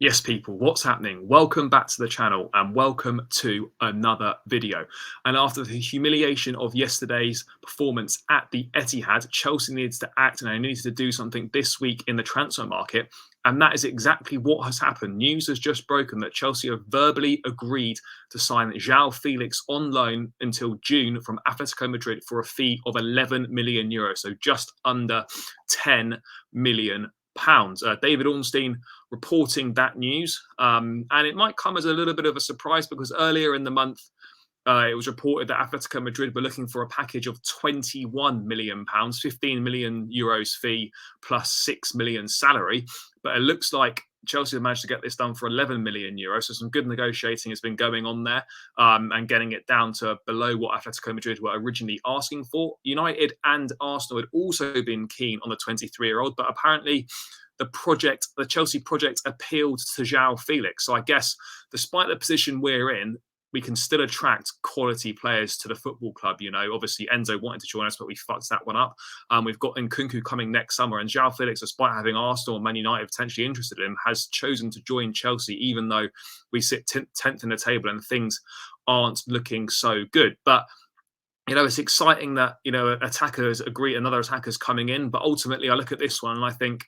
Yes, people, what's happening? Welcome back to the channel and welcome to another video. And after the humiliation of yesterday's performance at the Etihad, Chelsea needs to act and they needed to do something this week in the transfer market. And that is exactly what has happened. News has just broken that Chelsea have verbally agreed to sign Joao Felix on loan until June from Atletico Madrid for a fee of 11 million euros, so just under 10 million pounds. David Ornstein reporting that news, and it might come as a little bit of a surprise because earlier in the month it was reported that Atletico Madrid were looking for a package of 21 million pounds, 15 million euros fee plus 6 million salary. But it looks like Chelsea have managed to get this done for 11 million euros. So some good negotiating has been going on there, and getting it down to below what Atletico Madrid were originally asking for. United and Arsenal had also been keen on the 23-year-old, but apparently the Chelsea project appealed to Joao Felix. So I guess despite the position we're in, we can still attract quality players to the football club. You know, obviously Enzo wanted to join us, but we fucked that one up. We've got Nkunku coming next summer, and Joao Felix, despite having Arsenal and Man United potentially interested in him, has chosen to join Chelsea, even though we sit 10th in the table and things aren't looking so good. But you know, it's exciting that, you know, attackers agree, another attacker's coming in. But ultimately, I look at this one and I think,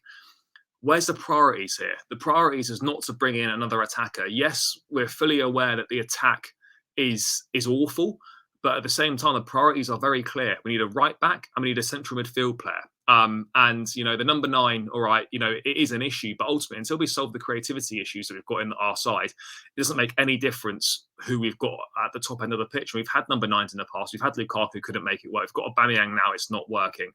where's the priorities here? The priorities is not to bring in another attacker. Yes, we're fully aware that the attack is awful, but at the same time, the priorities are very clear. We need a right back and we need a central midfield player. And, you know, the number 9, all right, you know, it is an issue, but ultimately, until we solve the creativity issues that we've got in our side, it doesn't make any difference who we've got at the top end of the pitch. We've had number 9s in the past. We've had Lukaku, couldn't make it work. We've got Aubameyang now, it's not working.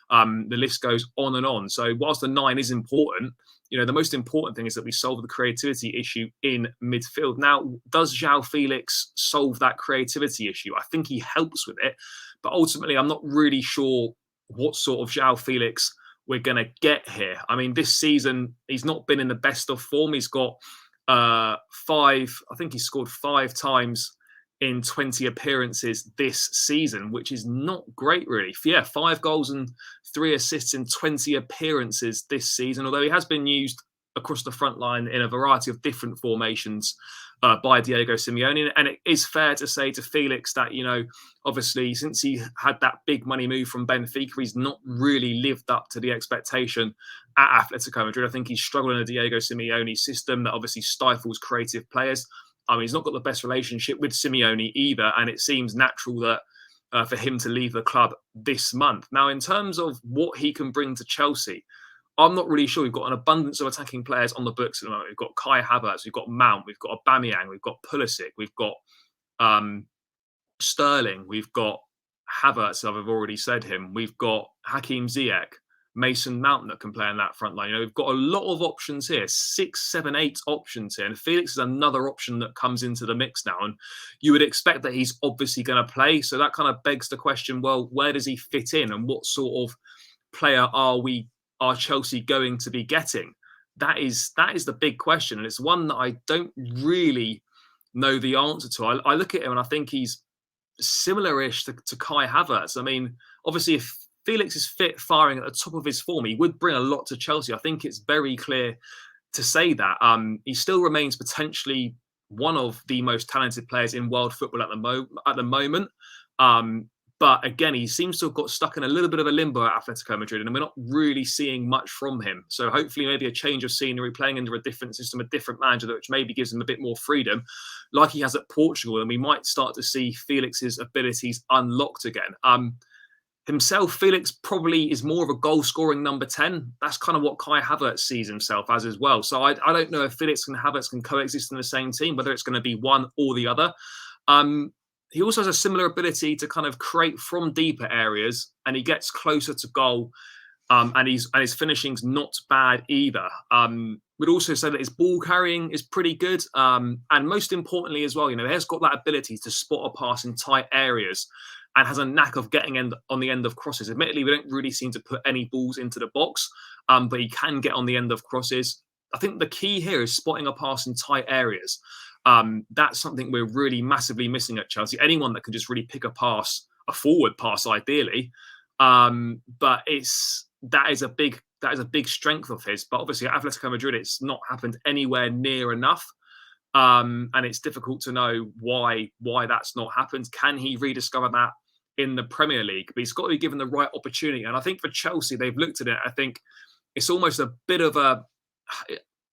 The list goes on and on. So whilst the 9 is important, you know, the most important thing is that we solve the creativity issue in midfield. Now, does Joao Felix solve that creativity issue? I think he helps with it, but ultimately, I'm not really sure what sort of Joao Felix we're going to get here. I mean, this season, he's not been in the best of form. He's got 5, I think he scored 5 times in 20 appearances this season, which is not great, really. Yeah, 5 goals and 3 assists in 20 appearances this season, although he has been used across the front line in a variety of different formations by Diego Simeone. And it is fair to say to Felix that, you know, obviously, since he had that big money move from Benfica, he's not really lived up to the expectation at Atletico Madrid. I think he's struggled in a Diego Simeone system that obviously stifles creative players. I mean, he's not got the best relationship with Simeone either, and it seems natural that for him to leave the club this month. Now, in terms of what he can bring to Chelsea, I'm not really sure. We've got an abundance of attacking players on the books at the moment. We've got Kai Havertz, we've got Mount, we've got Aubameyang, we've got Pulisic, we've got Sterling, we've got Havertz, I've already said him. We've got Hakim Ziyech, Mason Mount that can play in that front line. You know, we've got a lot of options here, 6, 7, 8 options here. And Felix is another option that comes into the mix now. And you would expect that he's obviously going to play. So that kind of begs the question, well, where does he fit in? And what sort of player are Chelsea going to be getting? That is the big question. And it's one that I don't really know the answer to. I look at him and I think he's similar-ish to Kai Havertz. I mean, obviously, if Felix is fit, firing at the top of his form, he would bring a lot to Chelsea. I think it's very clear to say that. He still remains potentially one of the most talented players in world football at the moment. But again, he seems to have got stuck in a little bit of a limbo at Atletico Madrid, and we're not really seeing much from him. So hopefully maybe a change of scenery, playing under a different system, a different manager, which maybe gives him a bit more freedom, like he has at Portugal, and we might start to see Felix's abilities unlocked again. Himself, Felix probably is more of a goal-scoring number 10. That's kind of what Kai Havertz sees himself as well. So I don't know if Felix and Havertz can coexist in the same team, whether it's going to be one or the other. He also has a similar ability to kind of create from deeper areas, and he gets closer to goal. And his finishing's not bad either. We'd also say that his ball carrying is pretty good. And most importantly as well, you know, he has got that ability to spot a pass in tight areas and has a knack of getting on the end of crosses. Admittedly, we don't really seem to put any balls into the box, but he can get on the end of crosses. I think the key here is spotting a pass in tight areas. That's something we're really massively missing at Chelsea. Anyone that can just really pick a pass, a forward pass ideally. But that is a big that is a big strength of his. But obviously, at Atletico Madrid, it's not happened anywhere near enough. And it's difficult to know why that's not happened. Can he rediscover that in the Premier League? But he's got to be given the right opportunity. And I think for Chelsea, they've looked at it. I think it's almost a bit of a.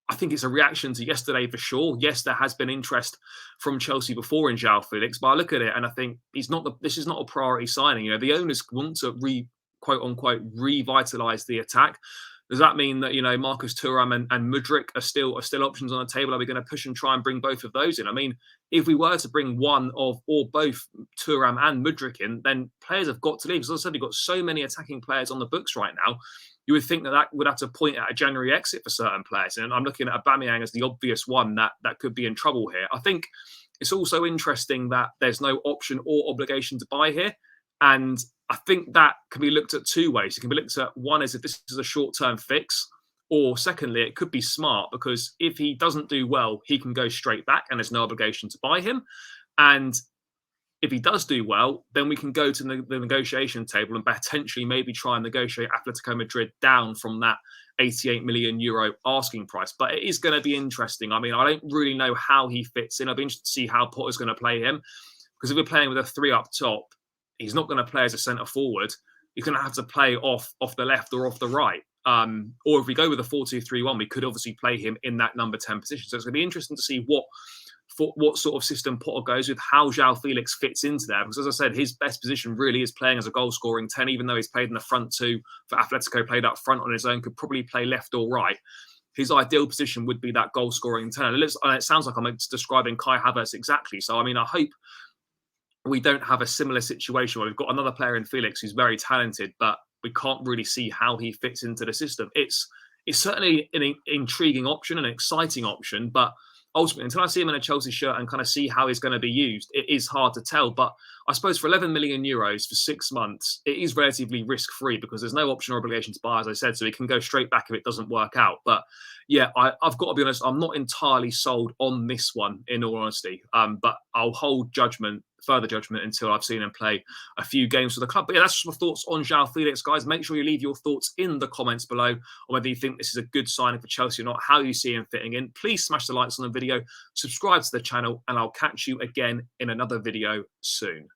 I think it's a reaction to yesterday for sure. Yes, there has been interest from Chelsea before in Joao Felix, but I look at it and I think this is not a priority signing. You know, the owners want to quote unquote revitalise the attack. Does that mean that, you know, Marcus Thuram and Mudryk are still options on the table? Are we going to push and try and bring both of those in? I mean, if we were to bring one of or both Thuram and Mudryk in, then players have got to leave. As I said, we've got so many attacking players on the books right now. You would think that would have to point at a January exit for certain players. And I'm looking at Aubameyang as the obvious one that could be in trouble here. I think it's also interesting that there's no option or obligation to buy here. And I think that can be looked at two ways. It can be looked at, one is if this is a short-term fix, or secondly, it could be smart because if he doesn't do well, he can go straight back and there's no obligation to buy him. And if he does do well, then we can go to the negotiation table and potentially maybe try and negotiate Atletico Madrid down from that 88 million euro asking price. But it is going to be interesting. I mean, I don't really know how he fits in. I'll be interested to see how Potter's going to play him. Because if we're playing with a three up top, he's not going to play as a centre forward. He's going to have to play off the left or off the right. Or if we go with a 4-2-3-1, we could obviously play him in that number 10 position. So it's going to be interesting to see what sort of system Potter goes with, how Joao Felix fits into there. Because as I said, his best position really is playing as a goal-scoring 10, even though he's played in the front two for Atletico, played up front on his own, could probably play left or right. His ideal position would be that goal-scoring 10. And it sounds like I'm describing Kai Havertz exactly. So, I mean, I hope we don't have a similar situation where we've got another player in Felix who's very talented, but we can't really see how he fits into the system. It's certainly an intriguing option, an exciting option, but ultimately, until I see him in a Chelsea shirt and kind of see how he's going to be used, it is hard to tell. But I suppose for 11 million euros for 6 months, it is relatively risk-free because there's no option or obligation to buy, as I said, so he can go straight back if it doesn't work out. But yeah, I've got to be honest, I'm not entirely sold on this one, in all honesty. But I'll hold further judgment until I've seen him play a few games for the club. But yeah, that's just my thoughts on Joao Felix, guys. Make sure you leave your thoughts in the comments below on whether you think this is a good signing for Chelsea or not, how you see him fitting in. Please smash the likes on the video, subscribe to the channel, and I'll catch you again in another video soon.